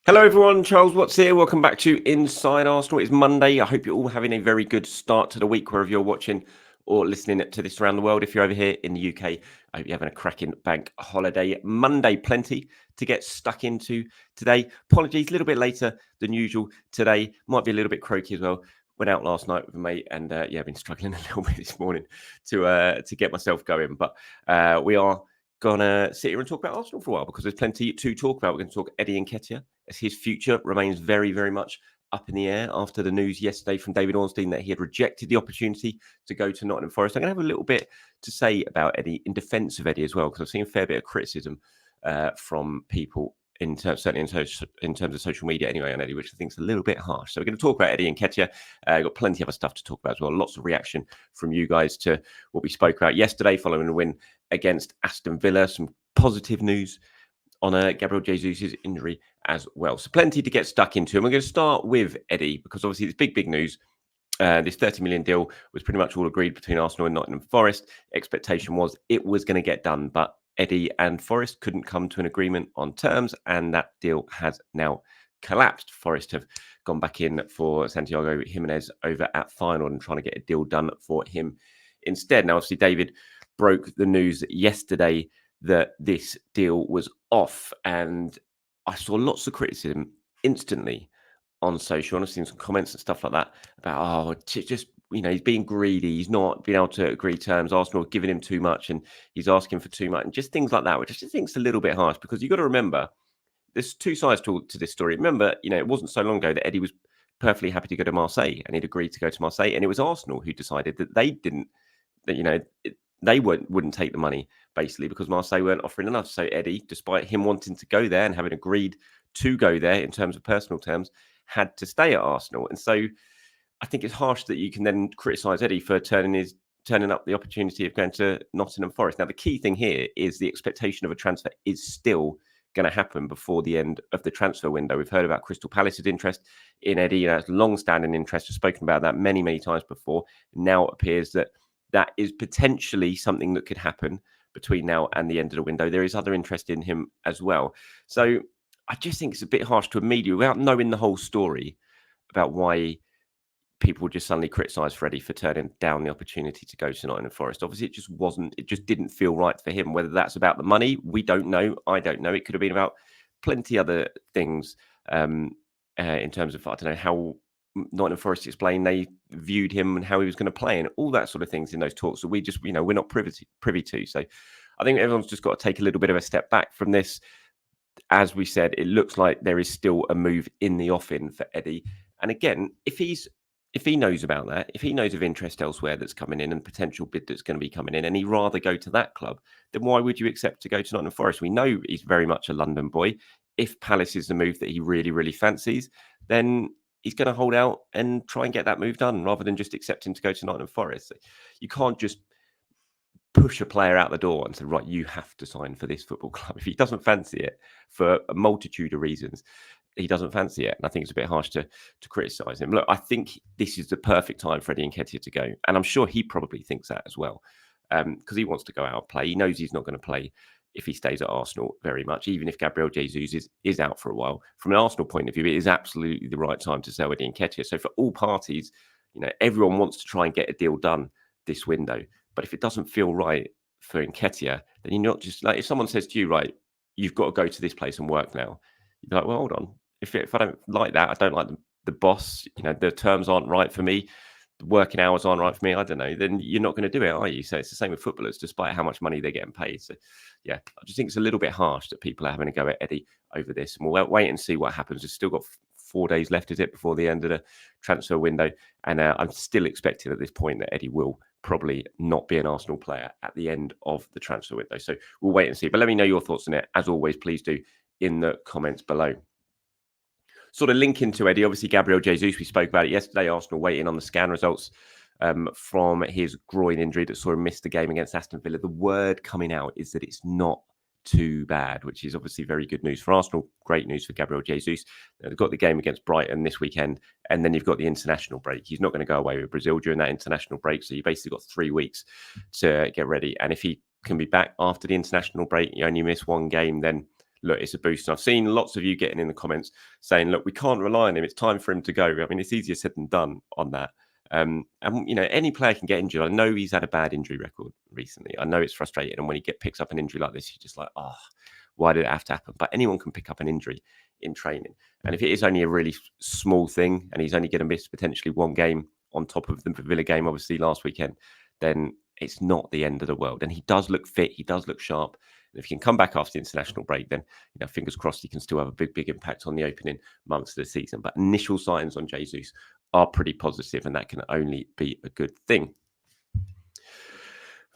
Hello everyone, Charles Watts here. Welcome back to Inside Arsenal. It's Monday. I hope you're all having a very good start to the week, wherever you're watching or listening to this around the world. If you're over here in the UK, I hope you're having a cracking bank holiday Monday. Plenty to get stuck into today. Apologies, a little bit later than usual today. Might be a little bit croaky as well. Went out last night with a mate and I've been struggling a little bit this morning to get myself going. But we are gonna sit here and talk about Arsenal for a while because there's plenty to talk about. We're going to talk Eddie Nketiah, as his future remains very, very much up in the air after the news yesterday from David Ornstein that he had rejected the opportunity to go to Nottingham Forest. I'm going to have a little bit to say about Eddie in defence of Eddie as well, because I've seen a fair bit of criticism from people certainly in terms of social media anyway on Eddie, which I think is a little bit harsh. So we're going to talk about Eddie Nketiah. Got plenty of other stuff to talk about as well. Lots of reaction from you guys to what we spoke about yesterday following the win against Aston Villa. Some positive news on Gabriel Jesus' injury as well. So plenty to get stuck into. And we're going to start with Eddie, because obviously it's big news. This 30 million deal was pretty much all agreed between Arsenal and Nottingham Forest. Expectation was it was going to get done, but Eddie and Forest couldn't come to an agreement on terms, and that deal has now collapsed. Forest have gone back in for Santiago Jimenez over at Feyenoord and trying to get a deal done for him instead. Now, obviously, David broke the news yesterday that this deal was off, and I saw lots of criticism instantly on social, and I've seen some comments and stuff like that about, just, he's being greedy, he's not being able to agree terms, Arsenal are giving him too much and he's asking for too much, and just things like that, which I just think is a little bit harsh, because you've got to remember there's two sides to this story. Remember, it wasn't so long ago that Eddie was perfectly happy to go to Marseille, and he'd agreed to go to Marseille, and it was Arsenal who decided that they wouldn't take the money, basically, because Marseille weren't offering enough. So Eddie, despite him wanting to go there and having agreed to go there in terms of personal terms, had to stay at Arsenal. And so I think it's harsh that you can then criticise Eddie for turning up the opportunity of going to Nottingham Forest. Now, the key thing here is the expectation of a transfer is still going to happen before the end of the transfer window. We've heard about Crystal Palace's interest in Eddie. It's long-standing interest. We've spoken about that many, many times before. Now it appears that is potentially something that could happen between now and the end of the window. There is other interest in him as well. So I just think it's a bit harsh to immediately, without knowing the whole story, about why people just suddenly criticise Freddie for turning down the opportunity to go to Nottingham Forest. Obviously, it just didn't feel right for him. Whether that's about the money, we don't know. I don't know. It could have been about plenty other things in terms of, I don't know, how Nottingham Forest explained they viewed him and how he was going to play and all that sort of things in those talks that we just, we're not privy to. So I think everyone's just got to take a little bit of a step back from this. As we said, it looks like there is still a move in the offing for Eddie. And again, if he knows about that, if he knows of interest elsewhere that's coming in and potential bid that's going to be coming in, and he'd rather go to that club, then why would you accept to go to Nottingham Forest? We know he's very much a London boy. If Palace is the move that he really, really fancies, then he's going to hold out and try and get that move done rather than just accepting to go to Nottingham Forest. You can't just push a player out the door and say, right, you have to sign for this football club. If he doesn't fancy it for a multitude of reasons, he doesn't fancy it. And I think it's a bit harsh to criticise him. Look, I think this is the perfect time for Eddie Nketiah to go. And I'm sure he probably thinks that as well, because he wants to go out and play. He knows he's not going to play if he stays at Arsenal very much, even if Gabriel Jesus is out for a while. From an Arsenal point of view, it is absolutely the right time to sell Eddie Nketiah. So for all parties, everyone wants to try and get a deal done this window. But if it doesn't feel right for Nketiah, then you're not just like, if someone says to you, right, you've got to go to this place and work now, you're like, well, hold on. If I don't like that, I don't like the boss, the terms aren't right for me, the working hours aren't right for me, I don't know, then you're not going to do it, are you? So it's the same with footballers, despite how much money they're getting paid. So yeah, I just think it's a little bit harsh that people are having to go at Eddie over this. And we'll wait and see what happens. We've still got 4 days left, is it, before the end of the transfer window. And I'm still expecting at this point that Eddie will probably not be an Arsenal player at the end of the transfer window. So we'll wait and see. But let me know your thoughts on it. As always, please do in the comments below. Sort of linking to Eddie, obviously Gabriel Jesus, we spoke about it yesterday. Arsenal waiting on the scan results from his groin injury that saw him miss the game against Aston Villa. The word coming out is that it's not too bad, which is obviously very good news for Arsenal. Great news for Gabriel Jesus. They've got the game against Brighton this weekend, and then you've got the international break. He's not going to go away with Brazil during that international break, so you basically got 3 weeks to get ready. And if he can be back after the international break, you only miss one game, then look, it's a boost. And I've seen lots of you getting in the comments saying, look, we can't rely on him. It's time for him to go. I mean, it's easier said than done on that. And, any player can get injured. I know he's had a bad injury record recently. I know it's frustrating. And when he picks up an injury like this, you're just like, oh, why did it have to happen? But anyone can pick up an injury in training. And if it is only a really small thing and he's only going to miss potentially one game on top of the Villa game, obviously last weekend, then it's not the end of the world. And he does look fit. He does look sharp. And if he can come back after the international break, then fingers crossed he can still have a big impact on the opening months of the season. But initial signs on Jesus are pretty positive, and that can only be a good thing.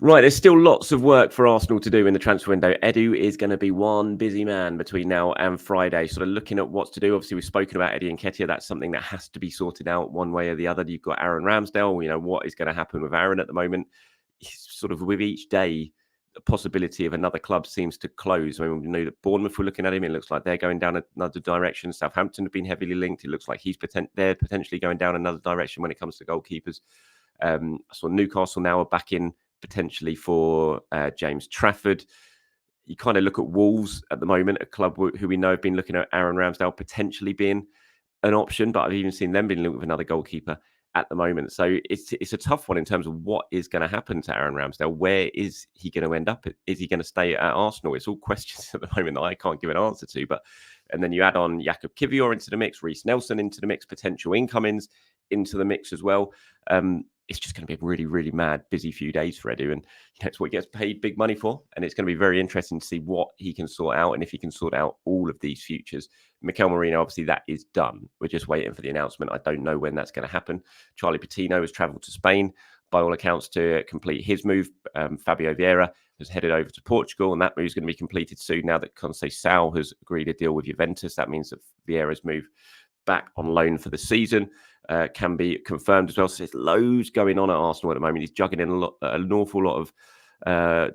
Right, there's still lots of work for Arsenal to do in the transfer window. Edu is going to be one busy man between now and Friday, sort of looking at what to do. Obviously, we've spoken about Eddie Nketiah. That's something that has to be sorted out one way or the other. You've got Aaron Ramsdale. What is going to happen with Aaron at the moment? Sort of with each day, the possibility of another club seems to close. I mean, we know that Bournemouth were looking at him. It looks like they're going down another direction. Southampton have been heavily linked. It looks like they're potentially going down another direction when it comes to goalkeepers. I saw Newcastle now are back in potentially for James Trafford. You kind of look at Wolves at the moment, a club who we know have been looking at Aaron Ramsdale potentially being an option, but I've even seen them being linked with another goalkeeper at the moment. So it's a tough one in terms of what is going to happen to Aaron Ramsdale. Where is he going to end up? Is he going to stay at Arsenal? It's all questions at the moment that I can't give an answer to. And then you add on Jakub Kiwior into the mix, Reece Nelson into the mix, potential incomings into the mix as well. It's just going to be a really, really mad, busy few days for Edu. And that's what he gets paid big money for. And it's going to be very interesting to see what he can sort out and if he can sort out all of these futures. Mikel Merino, obviously, that is done. We're just waiting for the announcement. I don't know when that's going to happen. Charlie Patino has travelled to Spain, by all accounts, to complete his move. Fabio Vieira has headed over to Portugal, and that move is going to be completed soon now that Conceição has agreed a deal with Juventus. That means that Vieira's move back on loan for the season can be confirmed as well. So there's loads going on at Arsenal at the moment. He's juggling an awful lot of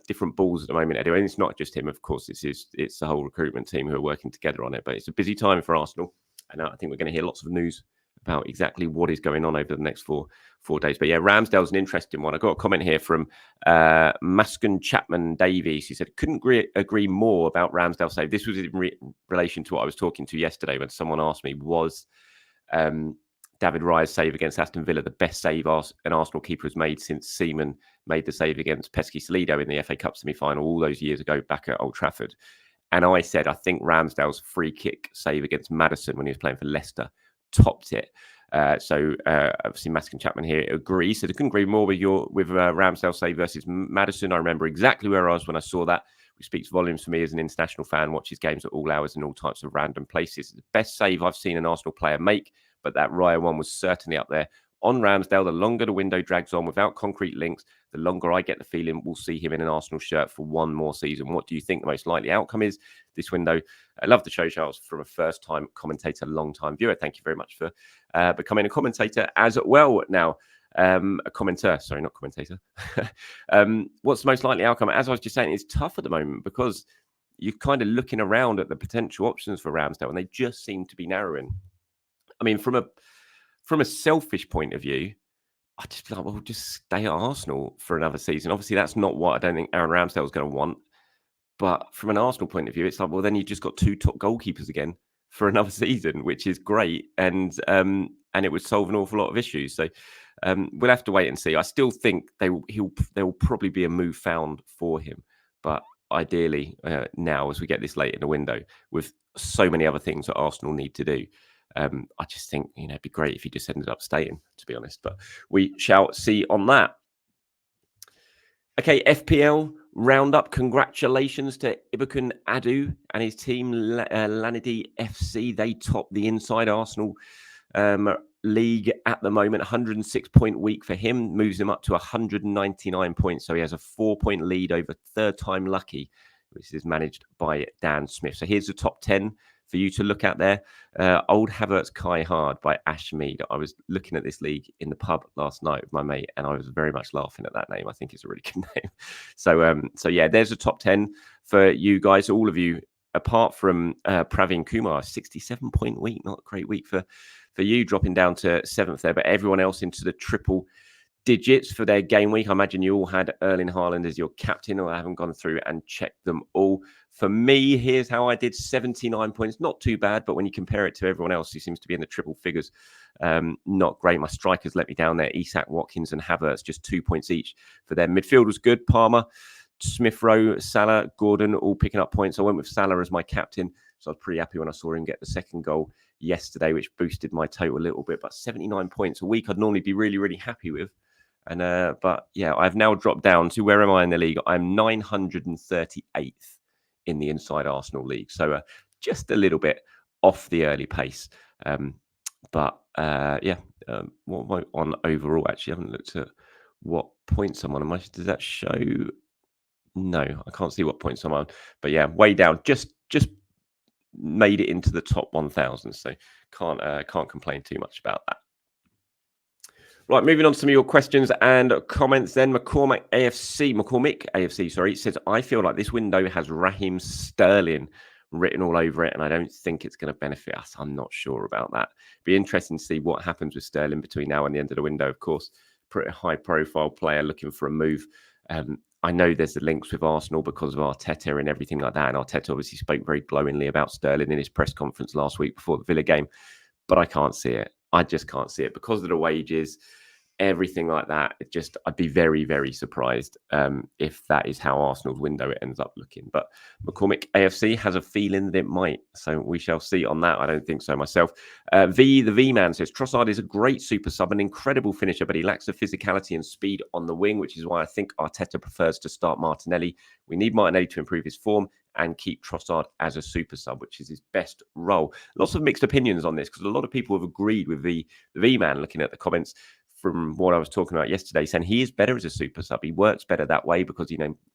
different balls at the moment. Anyway, and it's not just him, of course. It's the whole recruitment team who are working together on it. But it's a busy time for Arsenal, and I think we're going to hear lots of news about exactly what is going on over the next four days. But yeah, Ramsdale's an interesting one. I got a comment here from Mascon Chapman Davies. He said, couldn't agree more about Ramsdale save. This was in relation to what I was talking to yesterday when someone asked me, was David Raya's save against Aston Villa the best save an Arsenal keeper has made since Seaman made the save against Pesky Salido in the FA Cup semi-final all those years ago back at Old Trafford? And I said, I think Ramsdale's free kick save against Maddison when he was playing for Leicester topped it. So obviously Mascon Chapman here agrees. So I couldn't agree more with Ramsdale save versus Maddison. I remember exactly where I was when I saw that, which speaks volumes for me as an international fan. Watches games at all hours and all types of random places. It's the best save I've seen an Arsenal player make, but that Raya one was certainly up there. On Ramsdale, the longer the window drags on without concrete links, the longer I get the feeling we'll see him in an Arsenal shirt for one more season. What do you think the most likely outcome is this window? I love the show, Charles, from a first-time commentator, long-time viewer. Thank you very much for becoming a commentator as well now. A commenter, sorry, not commentator. What's the most likely outcome? As I was just saying, it's tough at the moment because you're kind of looking around at the potential options for Ramsdale, and they just seem to be narrowing. I mean, from a selfish point of view, I just feel like, well, just stay at Arsenal for another season. Obviously, that's not what I don't think Aaron Ramsdale is going to want. But from an Arsenal point of view, it's like, well, then you've just got two top goalkeepers again for another season, which is great. And it would solve an awful lot of issues. So we'll have to wait and see. I still think there will probably be a move found for him. But ideally, now, as we get this late in the window, with so many other things that Arsenal need to do, I just think, it'd be great if he just ended up staying, to be honest. But we shall see on that. Okay, FPL roundup. Congratulations to Ibukun Adu and his team, Lanidi FC. They top the Inside Arsenal league at the moment. 106-point week for him. Moves him up to 199 points. So he has a 4-point lead over Third Time Lucky, which is managed by Dan Smith. So here's the top 10 for you to look at there. Old Havertz Kai Hard by Ash Mead. I was looking at this league in the pub last night with my mate, and I was very much laughing at that name. I think it's a really good name. So yeah, there's a top 10 for you guys, all of you, apart from Praveen Kumar, 67-point week. Not a great week for you, dropping down to 7th there, but everyone else into the triple digits for their game week. I imagine you all had Erling Haaland as your captain, or I haven't gone through and checked them all. For me, here's how I did: 79 points. Not too bad, but when you compare it to everyone else who seems to be in the triple figures, not great. My strikers let me down there. Isak, Watkins and Havertz, just 2 points each for them. Midfield was good. Palmer, Smith Rowe, Salah, Gordon, all picking up points. I went with Salah as my captain, so I was pretty happy when I saw him get the second goal yesterday, which boosted my total a little bit. But 79 points a week I'd normally be really, really happy with. And but yeah, I've now dropped down to, where am I in the league? I'm 938th in the Inside Arsenal League. So just a little bit off the early pace. But yeah, what am I on overall? Actually, I haven't looked at what points I'm on. Does that show? No, I can't see what points I'm on. But yeah, way down. Just made it into the top 1,000. So can't complain too much about that. Right, moving on to some of your questions and comments then. McCormick AFC, says, I feel like this window has Raheem Sterling written all over it, and I don't think it's going to benefit us. I'm not sure about that. Be interesting to see what happens with Sterling between now and the end of the window, of course. Pretty high-profile player looking for a move. I know there's the links with Arsenal because of Arteta and everything like that, and Arteta obviously spoke very glowingly about Sterling in his press conference last week before the Villa game, but I can't see it. I just can't see it because of the wages, everything like that. I'd be very, very surprised if that is how Arsenal's window ends up looking. But McCormick AFC has a feeling that it might. So we shall see on that. I don't think so myself. The V-Man says, Trossard is a great super sub, an incredible finisher, but he lacks the physicality and speed on the wing, which is why I think Arteta prefers to start Martinelli. We need Martinelli to improve his form and keep Trossard as a super sub, which is his best role. Lots of mixed opinions on this because a lot of people have agreed with the V-Man looking at the comments from what I was talking about yesterday, saying he is better as a super sub. He works better that way because,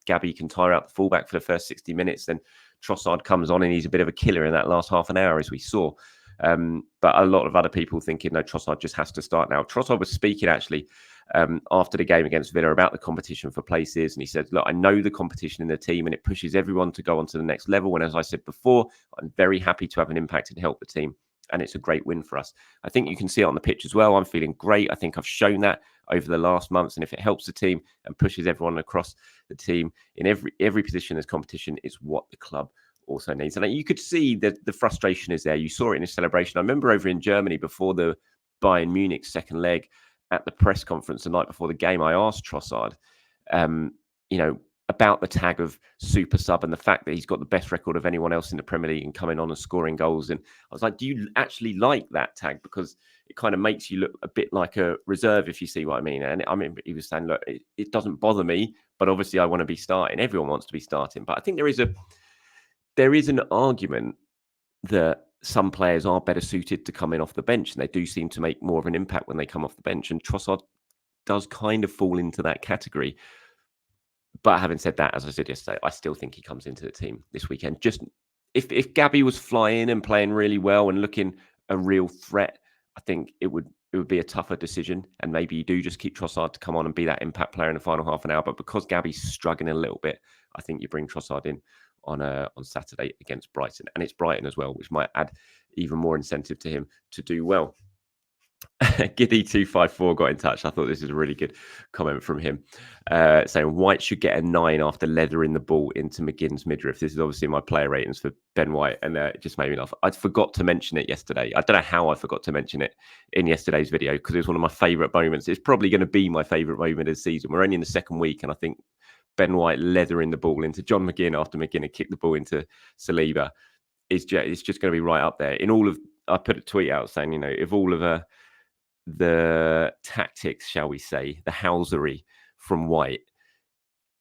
Gabby can tire out the fullback for the first 60 minutes. Then Trossard comes on and he's a bit of a killer in that last half an hour, as we saw. But a lot of other people thinking, no, Trossard just has to start now. Trossard was speaking actually after the game against Villa about the competition for places. And he said, look, I know the competition in the team and it pushes everyone to go on to the next level. And as I said before, I'm very happy to have an impact and help the team. And it's a great win for us. I think you can see it on the pitch as well. I'm feeling great. I think I've shown that over the last months. And if it helps the team and pushes everyone across the team in every position, there's competition, is what the club also needs. And you could see that the frustration is there. You saw it in his celebration. I remember over in Germany before the Bayern Munich second leg at the press conference the night before the game, I asked Trossard, about the tag of super sub and the fact that he's got the best record of anyone else in the Premier League and coming on and scoring goals. And I was like, do you actually like that tag? Because it kind of makes you look a bit like a reserve, if you see what I mean. And he was saying, look, it doesn't bother me, but obviously I want to be starting. Everyone wants to be starting. But I think there is an argument that some players are better suited to come in off the bench, and they do seem to make more of an impact when they come off the bench. And Trossard does kind of fall into that category. But having said that, as I said yesterday, I still think he comes into the team this weekend. Just if Gabby was flying and playing really well and looking a real threat, I think it would be a tougher decision. And maybe you do just keep Trossard to come on and be that impact player in the final half an hour. But because Gabby's struggling a little bit, I think you bring Trossard in on Saturday against Brighton. And it's Brighton as well, which might add even more incentive to him to do well. Giddy254 got in touch. I thought this is a really good comment from him, saying White should get a 9 after leathering the ball into McGinn's midriff. This is obviously my player ratings for Ben White, and it just made me laugh. I forgot to mention it yesterday. I don't know how I forgot to mention it in yesterday's video because it was one of my favourite moments. It's probably going to be my favourite moment of the season. We're only in the second week, and I think Ben White leathering the ball into John McGinn after McGinn had kicked the ball into Saliba it's just going to be right up there. I put a tweet out saying, if all of the tactics, shall we say, the housery from White,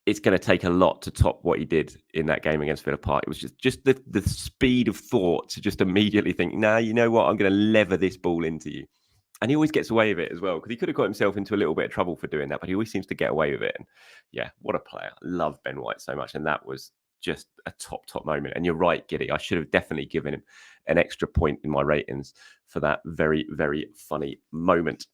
it's going to take a lot to top what he did in that game against Villa Park. It was just the speed of thought to just immediately think, nah, you know what, I'm going to lever this ball into you. And he always gets away with it as well, because he could have got himself into a little bit of trouble for doing that, but he always seems to get away with it. And yeah, what a player. I love Ben White so much. And that was just a top moment. And you're right, Giddy. I should have definitely given him an extra point in my ratings for that very, very funny moment.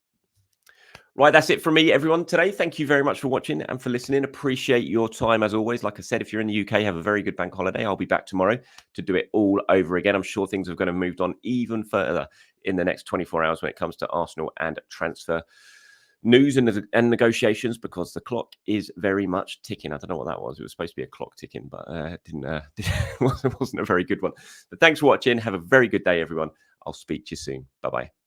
Right, that's it from me, everyone, today. Thank you very much for watching and for listening. Appreciate your time, as always. Like I said, if you're in the UK, have a very good bank holiday. I'll be back tomorrow to do it all over again. I'm sure things are going to move on even further in the next 24 hours when it comes to Arsenal and transfer news and negotiations, because the clock is very much ticking. I don't know what that was. It was supposed to be a clock ticking, but it wasn't a very good one. But thanks for watching. Have a very good day, everyone. I'll speak to you soon. Bye-bye.